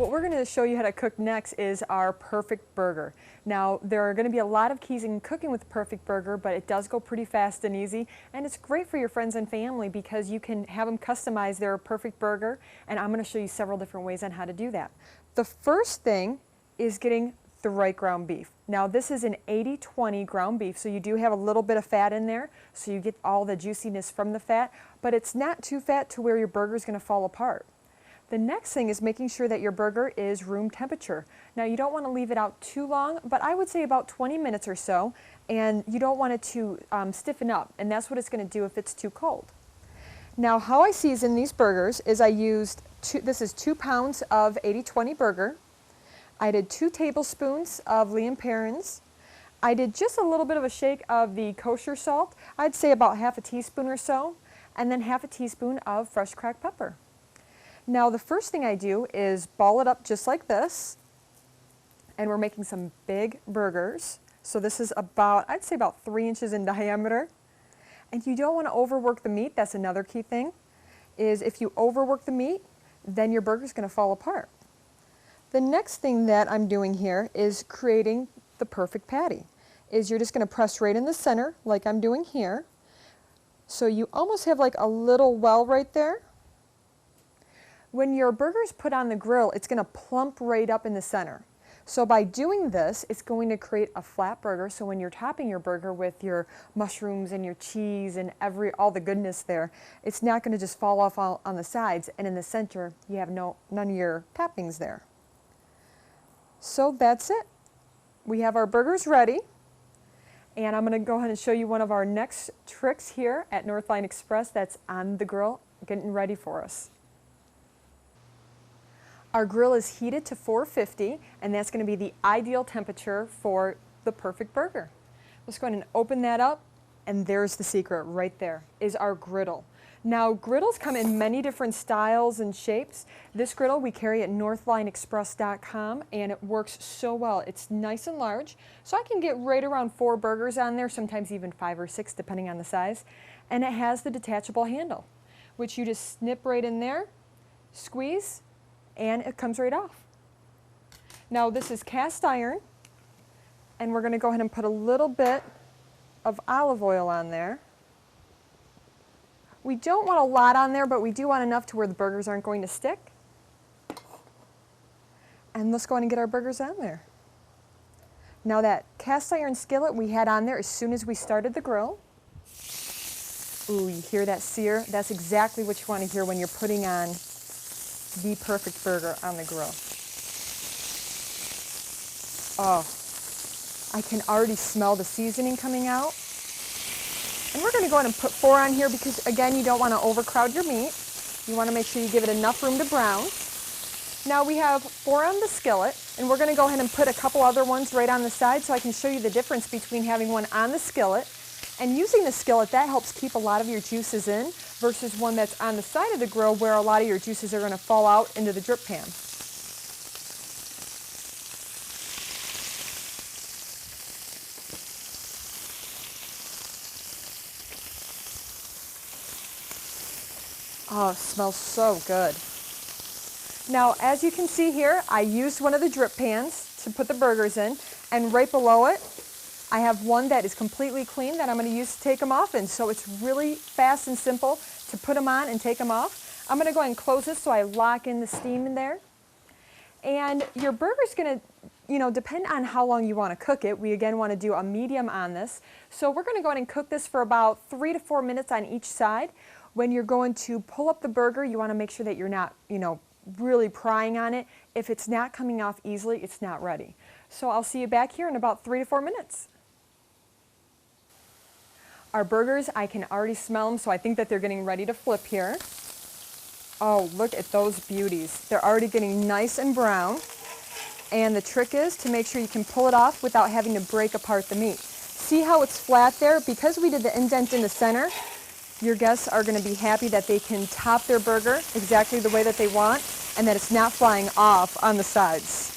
What we're going to show you how to cook next is our perfect burger. Now, there are going to be a lot of keys in cooking with the perfect burger, but it does go pretty fast and easy, and it's great for your friends and family because you can have them customize their perfect burger, and I'm going to show you several different ways on how to do that. The first thing is getting the right ground beef. Now, this is an 80-20 ground beef, so you do have a little bit of fat in there, so you get all the juiciness from the fat, but it's not too fat to where your burger is going to fall apart. The next thing is making sure that your burger is room temperature. Now, you don't want to leave it out too long, but I would say about 20 minutes or so, and you don't want it to stiffen up, and that's what it's going to do if it's too cold. Now, how I season these burgers is I used, this is 2 pounds of 80-20 burger. I did 2 tablespoons of Lea & Perrins. I did just a little bit of a shake of the kosher salt. I'd say about half a teaspoon or so, and then half a teaspoon of fresh cracked pepper. Now, the first thing I do is ball it up just like this, and we're making some big burgers. So this is about, I'd say about 3 inches in diameter. And you don't want to overwork the meat. That's another key thing, is if you overwork the meat, then your burger's going to fall apart. The next thing that I'm doing here is creating the perfect patty. Is you're just going to press right in the center like I'm doing here. So you almost have like a little well right there. When your burger's put on the grill, it's going to plump right up in the center. So by doing this, it's going to create a flat burger, so when you're topping your burger with your mushrooms and your cheese and all the goodness there, it's not going to just fall off on the sides, and in the center, you have none of your toppings there. So that's it. We have our burgers ready, and I'm going to go ahead and show you one of our next tricks here at NorthlineExpress that's on the grill, getting ready for us. Our grill is heated to 450, and that's going to be the ideal temperature for the perfect burger. Let's go ahead and open that up, and there's the secret right there, is our griddle. Now, griddles come in many different styles and shapes. This griddle we carry at NorthlineExpress.com, and it works so well. It's nice and large, so I can get right around 4 burgers on there, sometimes even 5 or 6, depending on the size. And it has the detachable handle, which you just snip right in there, squeeze, and it comes right off. Now, this is cast iron, and we're going to go ahead and put a little bit of olive oil on there. We don't want a lot on there, but we do want enough to where the burgers aren't going to stick. And let's go ahead and get our burgers on there. Now, that cast iron skillet we had on there as soon as we started the grill. Ooh, you hear that sear? That's exactly what you want to hear when you're putting on the perfect burger on the grill. Oh, I can already smell the seasoning coming out. And we're going to go ahead and put 4 on here because, again, you don't want to overcrowd your meat. You want to make sure you give it enough room to brown. Now we have 4 on the skillet, and we're going to go ahead and put a couple other ones right on the side so I can show you the difference between having one on the skillet and using the skillet. That helps keep a lot of your juices in versus one that's on the side of the grill where a lot of your juices are going to fall out into the drip pan. Oh, it smells so good. Now, as you can see here, I used one of the drip pans to put the burgers in, and right below it, I have one that is completely clean that I'm going to use to take them off in. So it's really fast and simple to put them on and take them off. I'm going to go ahead and close this so I lock in the steam in there. And your burger's going to, depend on how long you want to cook it. We again want to do a medium on this. So we're going to go ahead and cook this for about 3 to 4 minutes on each side. When you're going to pull up the burger, you want to make sure that you're not, really prying on it. If it's not coming off easily, it's not ready. So I'll see you back here in about 3 to 4 minutes. Our burgers, I can already smell them, so I think that they're getting ready to flip here. Oh, look at those beauties. They're already getting nice and brown. And the trick is to make sure you can pull it off without having to break apart the meat. See how it's flat there? Because we did the indent in the center, your guests are going to be happy that they can top their burger exactly the way that they want and that it's not flying off on the sides.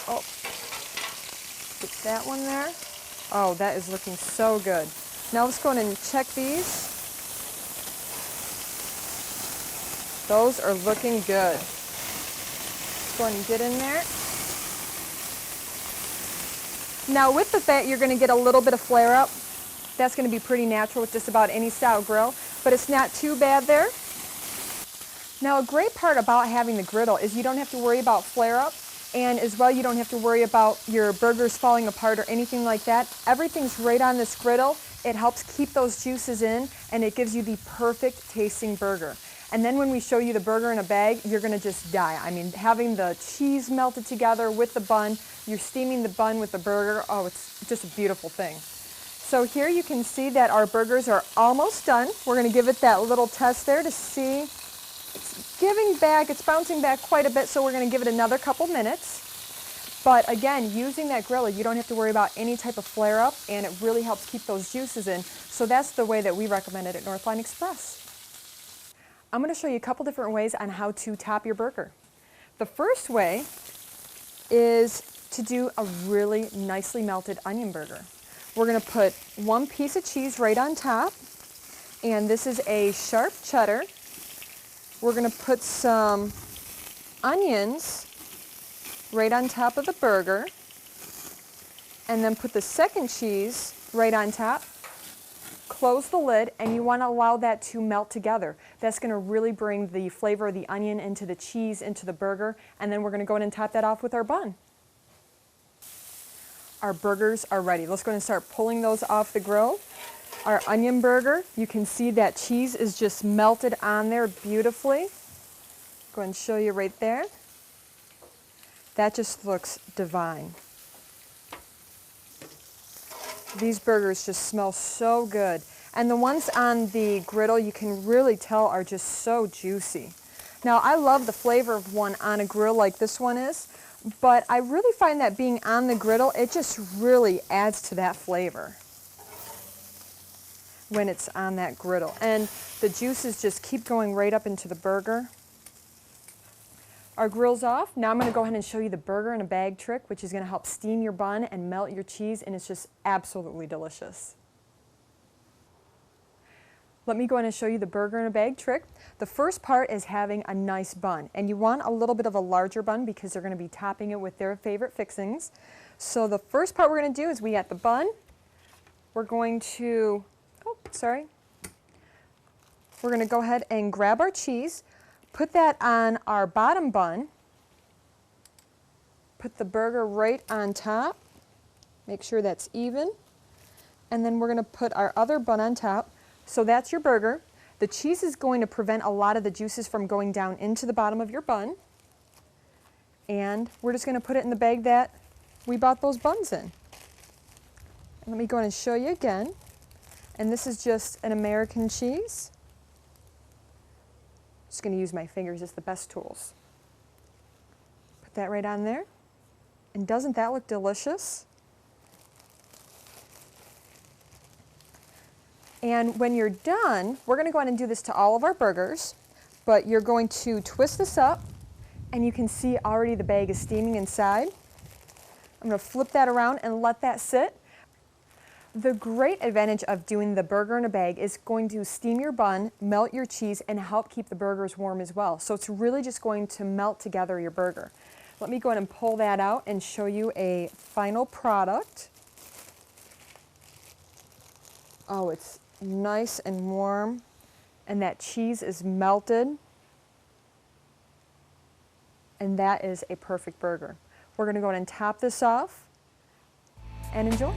Oh, get that one there. Oh, that is looking so good. Now let's go in and check these. Those are looking good. Go ahead and get in there. Now with the fat, you're going to get a little bit of flare up. That's going to be pretty natural with just about any style grill, but it's not too bad there. Now a great part about having the griddle is you don't have to worry about flare up, and as well you don't have to worry about your burgers falling apart or anything like that. Everything's right on this griddle. It helps keep those juices in, and it gives you the perfect tasting burger. And then when we show you the burger in a bag, you're going to just die. I mean, having the cheese melted together with the bun, you're steaming the bun with the burger. Oh, it's just a beautiful thing. So here you can see that our burgers are almost done. We're going to give it that little test there to see. It's giving back, it's bouncing back quite a bit, so we're going to give it another couple minutes. But again, using that griller, you don't have to worry about any type of flare up, and it really helps keep those juices in. So that's the way that we recommend it at NorthlineExpress. I'm going to show you a couple different ways on how to top your burger. The first way is to do a really nicely melted onion burger. We're going to put one piece of cheese right on top, and this is a sharp cheddar. We're going to put some onions right on top of the burger, and then put the second cheese right on top. Close the lid, and you want to allow that to melt together. That's going to really bring the flavor of the onion into the cheese, into the burger, and then we're going to go in and top that off with our bun. Our burgers are ready. Let's go ahead and start pulling those off the grill. Our onion burger, you can see that cheese is just melted on there beautifully. Go ahead and show you right there. That just looks divine. These burgers just smell so good. And the ones on the griddle, you can really tell are just so juicy. Now, I love the flavor of one on a grill like this one is, but I really find that being on the griddle, it just really adds to that flavor when it's on that griddle. And the juices just keep going right up into the burger. Our grill's off. Now I'm going to go ahead and show you the burger in a bag trick, which is going to help steam your bun and melt your cheese, and it's just absolutely delicious. Let me go ahead and show you the burger in a bag trick. The first part is having a nice bun, and you want a little bit of a larger bun because they're going to be topping it with their favorite fixings. So the first part we're going to do is we got the bun. We're going to, we're going to go ahead and grab our cheese. Put that on our bottom bun. Put the burger right on top. Make sure that's even. And then we're going to put our other bun on top. So that's your burger. The cheese is going to prevent a lot of the juices from going down into the bottom of your bun. And we're just going to put it in the bag that we bought those buns in. And let me go ahead and show you again. And this is just an American cheese. Just going to use my fingers as the best tools. Put that right on there. And doesn't that look delicious? And when you're done, we're going to go ahead and do this to all of our burgers, but you're going to twist this up, and you can see already the bag is steaming inside. I'm going to flip that around and let that sit. The great advantage of doing the burger in a bag is going to steam your bun, melt your cheese, and help keep the burgers warm as well. So it's really just going to melt together your burger. Let me go ahead and pull that out and show you a final product. Oh, it's nice and warm, and that cheese is melted. And that is a perfect burger. We're going to go ahead and top this off and enjoy.